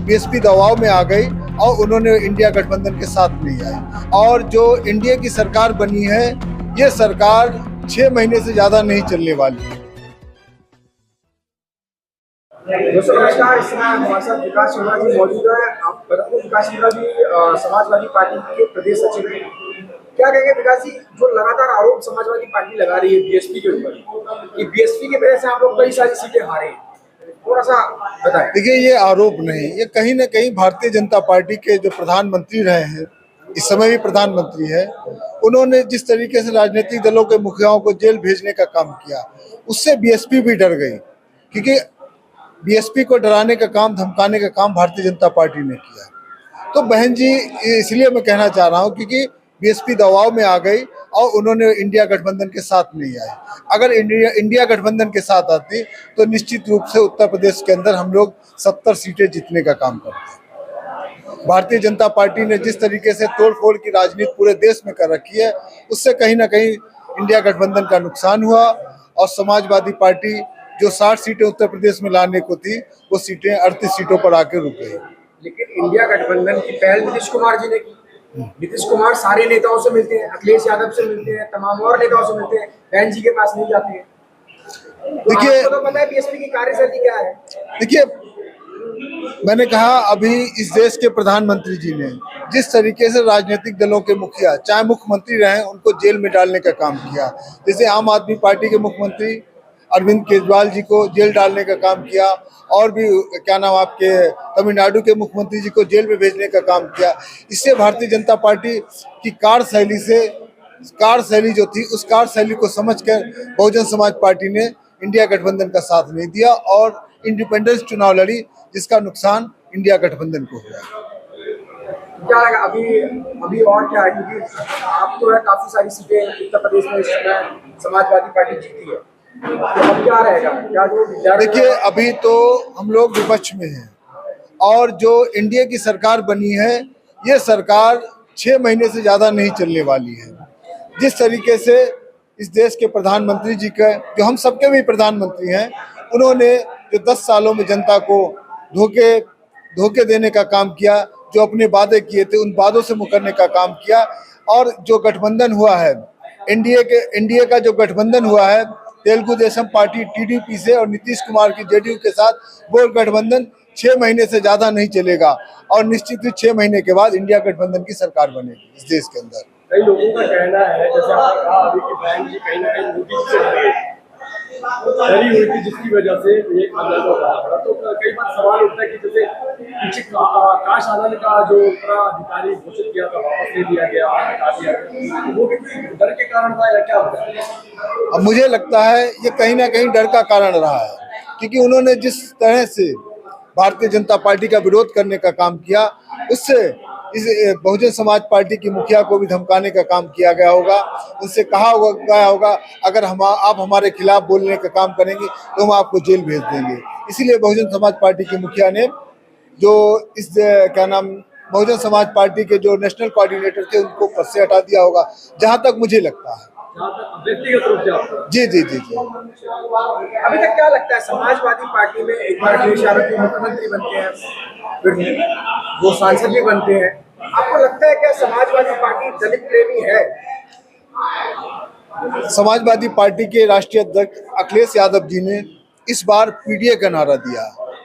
BSP दबाव में आ गई और उन्होंने इंडिया गठबंधन के साथ नहीं आए। और जो इंडिया की सरकार बनी है, ये सरकार 6 महीने से ज्यादा नहीं चलने वाली है। दोस्तों नमस्कार, इस समय हमारे साथ विकास शर्मा जी मौजूद है। आप बताइए, विकास शर्मा जी समाजवादी पार्टी के प्रदेश सचिव हैं। क्या कहेंगे विकास जी, जो लगातार आरोप समाजवादी पार्टी लगा रही है बीएसपी के ऊपर कि बीएसपी की वजह से आप लोग कई सारी सीटें हारे, थोड़ा सा बताएं। देखिए, ये आरोप नहीं, ये कहीं ना कहीं भारतीय जनता पार्टी के जो प्रधानमंत्री रहे हैं, इस समय भी प्रधानमंत्री है, उन्होंने जिस तरीके से राजनीतिक दलों के मुखियाओं को जेल भेजने का काम किया, उससे बीएसपी भी डर गई। क्योंकि बीएसपी को डराने का काम, धमकाने का काम भारतीय जनता पार्टी ने किया। तो बहन जी, इसलिए मैं कहना चाह रहा हूँ क्योंकि बीएसपी दबाव में आ गई और उन्होंने इंडिया गठबंधन के साथ नहीं आए। अगर इंडिया गठबंधन के साथ आती तो निश्चित रूप से उत्तर प्रदेश के अंदर हम लोग 70 सीटें जीतने का काम करते। भारतीय जनता पार्टी ने जिस तरीके से तोड़फोड़ की राजनीति पूरे देश में कर रखी है, उससे कहीं ना कहीं इंडिया गठबंधन का नुकसान हुआ और समाजवादी पार्टी जो 60 सीटें उत्तर प्रदेश में लाने को थी, वो सीटें 38 सीटों पर आके रुक गई। लेकिन इंडिया गठबंधन की पहल नीतीश कुमार जी ने की। नीतीश कुमार सारे नेताओं से मिलते हैं, अखिलेश यादव से मिलते हैं, तमाम और नेताओं से मिलते हैं, बहन जी के पास नहीं जाते हैं। देखिए, तो पता है बीएसपी की कार्यशैली क्या है। देखिए, मैंने कहा अभी इस देश के प्रधानमंत्री जी ने जिस तरीके से राजनीतिक दलों के मुखिया, चाहे मुख्यमंत्री रहे, उनको जेल में डालने का काम किया। जैसे आम आदमी पार्टी के मुख्यमंत्री अरविंद केजरीवाल जी को जेल डालने का काम किया, और भी क्या नाम आपके तमिलनाडु के मुख्यमंत्री जी को जेल में भेजने का काम किया। इससे भारतीय जनता पार्टी की कार्यशैली जो थी, उस कार्यशैली को समझकर बहुजन समाज पार्टी ने इंडिया गठबंधन का साथ नहीं दिया और इंडिपेंडेंस चुनाव लड़ी, जिसका नुकसान इंडिया गठबंधन को हुआ। क्या लगा अभी और क्या है, क्योंकि आप तो है काफी सारी सीटें उत्तर प्रदेश में इस समय समाजवादी पार्टी जीती है, तो अब क्या रहेगा, क्या जो देखिए, अभी तो हम लोग विपक्ष में हैं और जो इंडिया की सरकार बनी है, ये सरकार 6 महीने से ज्यादा नहीं चलने वाली है। जिस तरीके से इस देश के प्रधानमंत्री जी का, जो हम सबके भी प्रधानमंत्री हैं, उन्होंने जो 10 सालों में जनता को धोखे देने का काम किया, जो अपने वादे किए थे उन वादों से मुकरने का काम किया, और जो गठबंधन हुआ है इंडिया का जो गठबंधन हुआ है तेलुगु देशम पार्टी टीडीपी से और नीतीश कुमार की जेडीयू के साथ, वो गठबंधन 6 महीने से ज्यादा नहीं चलेगा और निश्चित ही 6 महीने के बाद इंडिया गठबंधन की सरकार बनेगी इस देश के अंदर। कई लोगों का कहना है, जैसे आपने कहा अभी की बहन जी कहीं ना कहीं मोदी से डरी हुई थी, जिसकी वजह से ये मामला को बढ़ा। तो कई बार सवाल उठता है कि जैसे पीछे आकाश आनंद का जो उत्तराधिकारी घोषित किया था, वापस ले लिया गया, हटा दिया गया, तो वो भी डर के कारण था या क्या होता है? अब मुझे लगता है ये कहीं ना कहीं डर का कारण रहा है, क्योंकि उन्होंने जिस तरह से भारतीय जनता पार्टी का विरोध करने का काम किया, उससे इस बहुजन समाज पार्टी की मुखिया को भी धमकाने का काम किया गया होगा। उनसे कहा गया होगा अगर आप हमारे खिलाफ बोलने का काम करेंगे तो हम आपको जेल भेज देंगे। इसीलिए बहुजन समाज पार्टी की मुखिया ने जो इस बहुजन समाज पार्टी के जो नेशनल कोऑर्डिनेटर थे, उनको पद से हटा दिया होगा, जहां तक मुझे लगता है। व्यक्तिगत रूप से जी जी जी जी। अभी तक क्या लगता है, समाजवादी पार्टी में एक बार अखिलेश यादव मुख्यमंत्री बनते हैं, फिर वो सांसद भी बनते हैं, आपको लगता है क्या समाजवादी पार्टी दलित प्रेमी है? समाजवादी पार्टी के राष्ट्रीय अध्यक्ष अखिलेश यादव जी ने इस बार पीडीए का नारा दिया।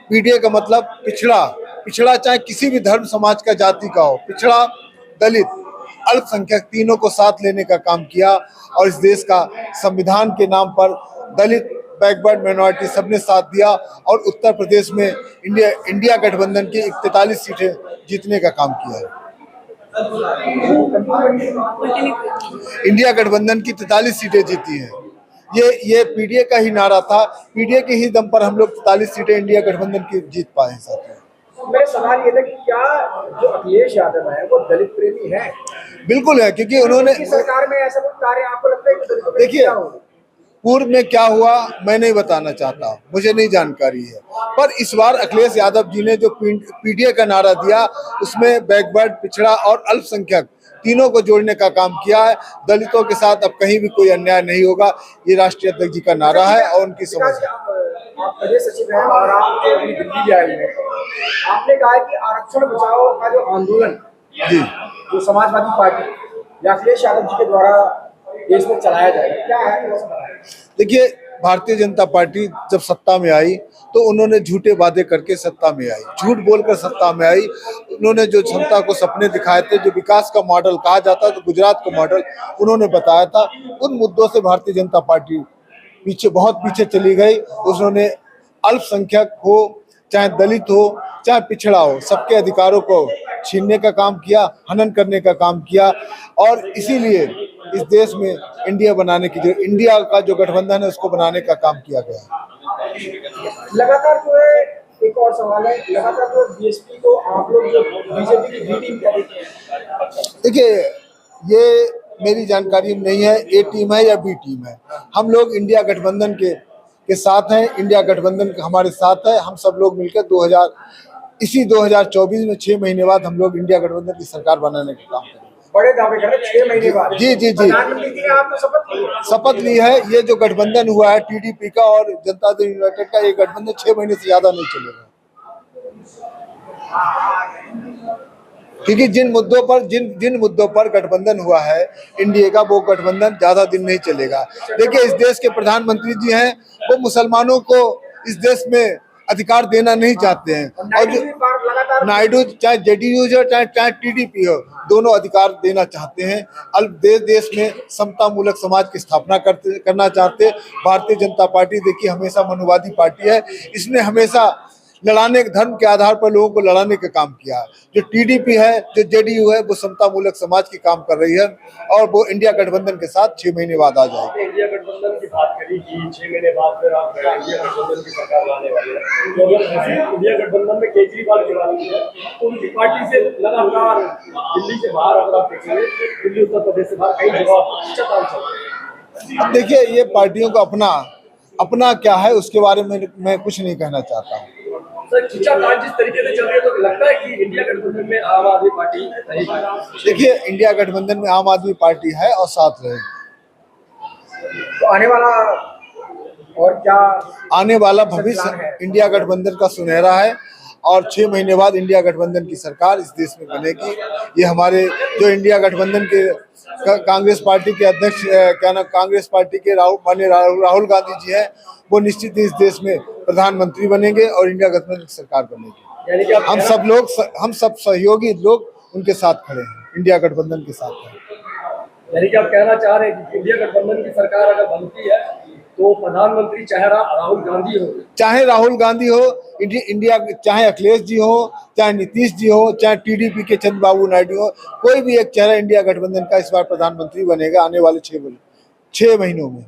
पीडीए का मतलब पिछड़ा चाहे किसी भी धर्म, समाज का, जाति का हो, पिछड़ा, दलित, अल्पसंख्यक, तीनों को साथ लेने का काम किया। और इस देश का संविधान के नाम पर दलित, बैकवर्ड माइनॉरिटी सबने साथ दिया और उत्तर प्रदेश में इंडिया गठबंधन की 43 सीटें जीतने का काम किया है। इंडिया गठबंधन की 43 सीटें जीती हैं। ये पीडीए का ही नारा था, पीडीए के ही दम पर हम लोग 43 सीटें इंडिया गठबंधन की जीत पाए साथियों। मेरा सवाल ये था कि क्या जो अखिलेश यादव है वो दलित प्रेमी है? बिल्कुल है, क्योंकि उन्होंने सरकार में ऐसा कुछ कार्य आपको लगता है कि देखिए, पूर्व में क्या हुआ मैं नहीं बताना चाहता, मुझे नहीं जानकारी है, पर इस बार अखिलेश यादव जी ने जो पीडीए का नारा दिया, उसमें बैकवर्ड, पिछड़ा और अल्पसंख्यक तीनों को जोड़ने का काम किया है। दलितों के साथ अब कहीं भी कोई अन्याय नहीं होगा, ये राष्ट्रीय अध्यक्ष जी का नारा है और उनकी समझ है। आप प्रदेश सचिव हैं और आप अभी दिल्ली भी आए हुए हैं। आपने कहा है कि आरक्षण बचाओ का जो आंदोलन जी जो समाजवादी पार्टी या अखिलेश यादव जी के द्वारा देश में चलाया जाएगा, क्या है थोड़ा सा बताएं। देखिए, भारतीय जनता पार्टी जब सत्ता में आई तो उन्होंने झूठे वादे करके सत्ता में आई, झूठ बोलकर सत्ता में आई। उन्होंने जो जनता को सपने दिखाए थे, जो विकास का मॉडल कहा जाता है, तो गुजरात का मॉडल उन्होंने बताया था, उन मुद्दों से भारतीय जनता पार्टी बहुत पीछे चली गई। उन्होंने अल्पसंख्यक हो, चाहे दलित हो, चाहे पिछड़ा हो, सबके अधिकारों को छीनने का काम किया, हनन करने का काम किया। और इसीलिए इस देश में इंडिया बनाने की, जो इंडिया का जो गठबंधन है, उसको बनाने का काम किया गया। लगातार जो है, एक और सवाल है, लगातार जो बीएसपी को आप लोग जो बीजेपी की बी टीम कहते हैं। देखिए, ये मेरी जानकारी में नहीं है ए टीम है या बी टीम है। हम लोग इंडिया गठबंधन के साथ हैं, इंडिया गठबंधन हमारे साथ है। हम सब लोग मिलकर 2024 में 6 महीने बाद हम लोग इंडिया गठबंधन की सरकार बनाने का काम करेंगे। बड़े दावे कर रहे हैं 6 महीने बाद। जी जी जी, प्रधानमंत्री जी ने आपको शपथ ली है। ये जो गठबंधन हुआ है टीडीपी का और जनता दल यूनाइटेड का, ये गठबंधन 6 महीने से ज्यादा नहीं चलेगा, क्योंकि जिन मुद्दों पर गठबंधन हुआ है इंडिया का, वो गठबंधन ज्यादा दिन नहीं चलेगा। देखिए, इस देश के प्रधानमंत्री जी हैं, वो मुसलमानों को इस देश में अधिकार देना नहीं चाहते हैं। और जो नायडू, चाहे जेडीयू हो चाहे टीडीपी हो, दोनों अधिकार देना चाहते हैं। देश में समतामूलक समाज की स्थापना करना चाहते हैं। भारतीय जनता पार्टी देखिए हमेशा मनुवादी पार्टी है, इसने हमेशा लड़ाने, धर्म के आधार पर लोगों को लड़ाने का काम किया है। जो टीडीपी है, जो जेडीयू है, वो समतामूलक समाज की काम कर रही है और वो इंडिया गठबंधन के साथ 6 महीने बाद आ जाएगी। इंडिया गठबंधन की बात करी कि 6 महीने बाद फिर आप इंडिया गठबंधन की सरकार लाने वाले हैं। तो अगर इंडिया गठबंधन में केजरीवाल की बात की है तो उनकी पार्टी से लगातार दिल्ली से बाहर, अगर आप देखेंगे दिल्ली उत्तर प्रदेश से बाहर कई जगह खींचातान चल रही है। अब देखिए, ये पार्टियों का अपना क्या है, उसके बारे में मैं कुछ नहीं कहना चाहता हूँ। सर, खींचातान जिस तरीके से चल रही है तो लगता है कि इंडिया गठबंधन में आम आदमी पार्टी रहेगी। देखिए, इंडिया गठबंधन में आम आदमी पार्टी है और साथ रहेगी। तो आने वाला और क्या आने वाला भविष्य इंडिया गठबंधन का सुनहरा है और 6 महीने बाद इंडिया गठबंधन की सरकार इस देश में बनेगी। ये हमारे जो इंडिया गठबंधन के कांग्रेस पार्टी के अध्यक्ष, कांग्रेस पार्टी के माननीय राहुल गांधी जी हैं, वो निश्चित ही इस देश में प्रधानमंत्री बनेंगे और इंडिया गठबंधन की सरकार बनेगी। यानी कि हम सब सहयोगी लोग उनके साथ खड़े हैं, इंडिया गठबंधन के साथ हैं। यानी कि आप कहना चाह रहे हैं कि इंडिया गठबंधन की सरकार अगर बनती है तो प्रधानमंत्री चाहे राहुल गांधी हो, इंडिया चाहे अखिलेश जी हो, चाहे नीतीश जी हो, चाहे टीडीपी के चंद्रबाबू नायडू हो, कोई भी एक चेहरा इंडिया गठबंधन का इस बार प्रधानमंत्री बनेगा आने वाले 6 महीनों में।